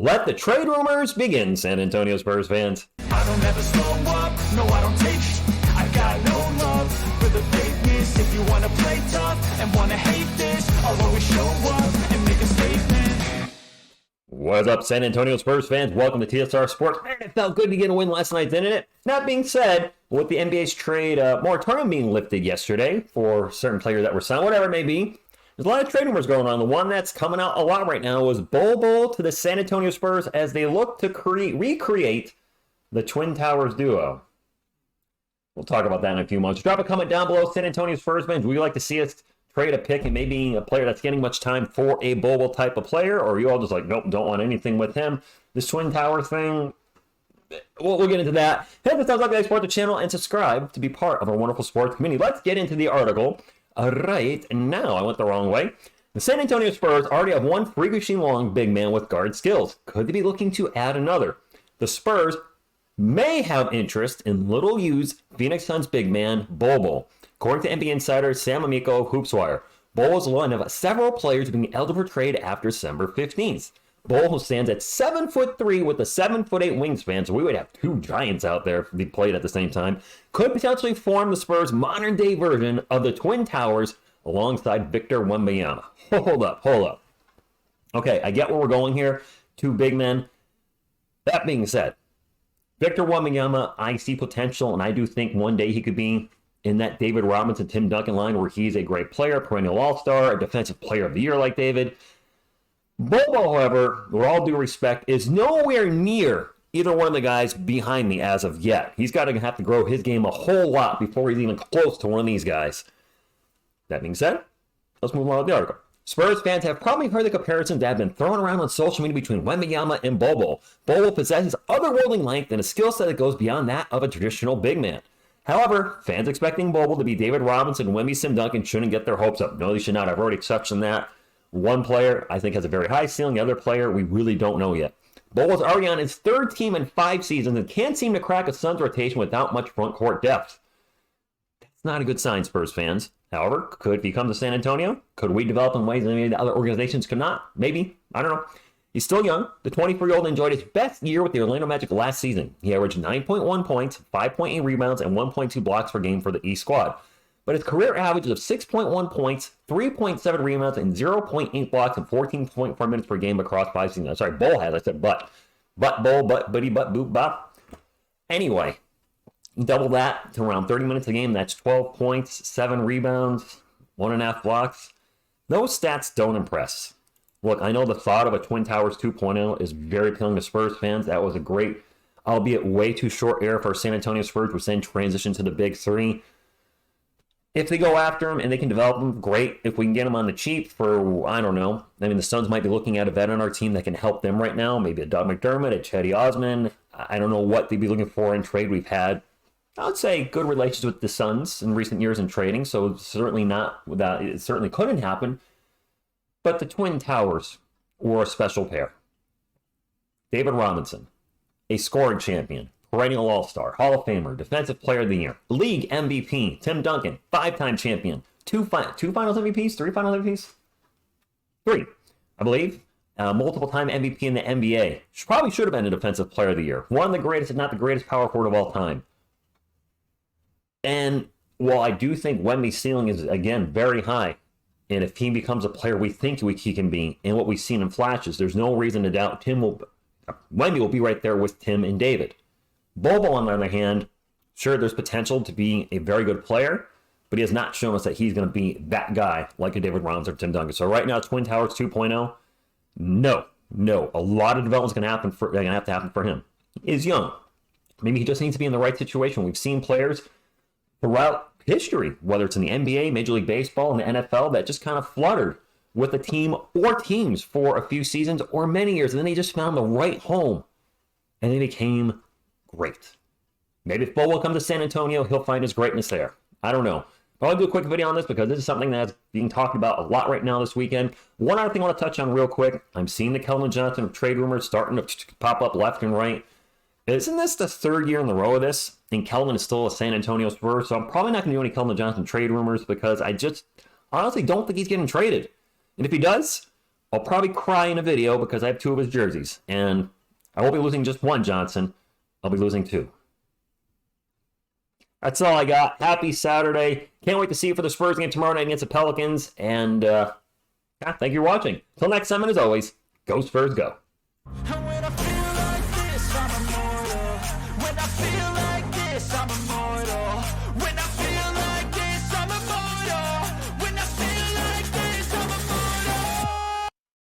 Let the trade rumors begin, San Antonio Spurs fans. I don't ever slow up, no I don't take I got no love for the fakeness. If you wanna play tough and wanna hate this, I'll always show up and make a statement. What's up, San Antonio Spurs fans? Welcome to TSR Sports. Man, it felt good to get a win last night, didn't it? That being said, with the NBA's trade moratorium being lifted yesterday for certain players that were signed, whatever it may be, there's a lot of trade rumors going on. The one that's coming out a lot right now is BOL to the San Antonio Spurs as they look to recreate the Twin Towers duo. We'll talk about that in a few months. Drop a comment down below, San Antonio Spurs fans. Would you like to see us trade a pick and maybe a player that's getting much time for a BOL type of player? Or are you all just like, nope, don't want anything with him? This Twin Tower thing, we'll get into that. Hit the thumbs up, guys, support the channel, and subscribe to be part of our wonderful sports community. Let's get into the article. All right, now I went the wrong way. The San Antonio Spurs already have one freakishly long big man with guard skills. Could they be looking to add another? The Spurs may have interest in little-used Phoenix Suns big man BOL. According to NBA insider Sam Amico of Hoopswire, BOL is one of several players being eligible for trade after December 15th. BOL, who stands at 7'3" with a 7'8" wingspan, so we would have two giants out there if they played at the same time, could potentially form the Spurs' modern-day version of the Twin Towers alongside Victor Wembanyama. Hold up. Okay, I get where we're going here. Two big men. That being said, Victor Wembanyama, I see potential, and I do think one day he could be in that David Robinson, Tim Duncan line where he's a great player, perennial all-star, a defensive player of the year like David. BOL, however, with all due respect, is nowhere near either one of the guys behind me as of yet. He's got to have to grow his game a whole lot before he's even close to one of these guys. That being said, let's move on to the article. Spurs fans have probably heard the comparisons that have been thrown around on social media between Wembanyama and BOL. BOL possesses otherworldly length and a skill set that goes beyond that of a traditional big man. However, fans expecting BOL to be David Robinson and Wemby Sim Duncan shouldn't get their hopes up. No, they should not. I've already touched on that. One player, I think, has a very high ceiling. The other player, we really don't know yet. BOL is already on his third team in 5 seasons and can't seem to crack a Suns rotation without much front court depth. That's not a good sign, Spurs fans. However, could he come to San Antonio? Could we develop in ways that maybe the other organizations could not? Maybe. I don't know. He's still young. The 24-year-old enjoyed his best year with the Orlando Magic last season. He averaged 9.1 points, 5.8 rebounds, and 1.2 blocks per game for the East squad. But his career averages of 6.1 points, 3.7 rebounds, and 0.8 blocks in 14.4 minutes per game across 5 seasons. I'm sorry, BOL has. I said but. BOL, buddy, boop, bop. Anyway, double that to around 30 minutes a game. That's 12 points, 7 rebounds, 1.5 blocks. Those stats don't impress. Look, I know the thought of a Twin Towers 2.0 is very appealing to Spurs fans. That was a great, albeit way too short era for San Antonio Spurs, which then transitioned to the Big Three. If they go after him and they can develop him, great. If we can get him on the cheap for, I don't know. I mean, the Suns might be looking at a vet on our team that can help them right now. Maybe a Doug McDermott, a Chetty Osman. I don't know what they'd be looking for in trade. We've had, I would say, good relations with the Suns in recent years in trading, so certainly not without, it certainly couldn't happen. But the Twin Towers were a special pair. David Robinson, a scoring champion, perennial all-star, Hall of Famer, defensive player of the year, league MVP, Tim Duncan, 5-time champion, two finals MVPs, 3 finals MVPs? 3, I believe. Multiple-time MVP in the NBA. Probably should have been a defensive player of the year. One of the greatest, if not the greatest power forward of all time. And while I do think Wemby's ceiling is, again, very high, and if he becomes a player we think he can be, and what we've seen in flashes, there's no reason to doubt Wemby will be right there with Tim and David. BOL, on the other hand, sure, there's potential to be a very good player, but he has not shown us that he's going to be that guy like a David Robinson or Tim Duncan. So right now, Twin Towers 2.0, no. A lot of development's going to have to happen for him. He is young. Maybe he just needs to be in the right situation. We've seen players throughout history, whether it's in the NBA, Major League Baseball, and the NFL, that just kind of fluttered with a team or teams for a few seasons or many years, and then they just found the right home, and they became great. Maybe if BOL will come to San Antonio, he'll find his greatness there. I don't know. But I'll do a quick video on this because this is something that's being talked about a lot right now this weekend. One other thing I want to touch on real quick. I'm seeing the Keldon Johnson trade rumors starting to pop up left and right. Isn't this the 3rd year in a row of this? And Keldon is still a San Antonio Spurs, so I'm probably not going to do any Keldon Johnson trade rumors because I just honestly don't think he's getting traded. And if he does, I'll probably cry in a video because I have 2 of his jerseys. And I won't be losing just one Johnson. I'll be losing 2. That's all I got. Happy Saturday. Can't wait to see you for the Spurs game tomorrow night against the Pelicans. And thank you for watching. Till next time, and as always, go Spurs, go.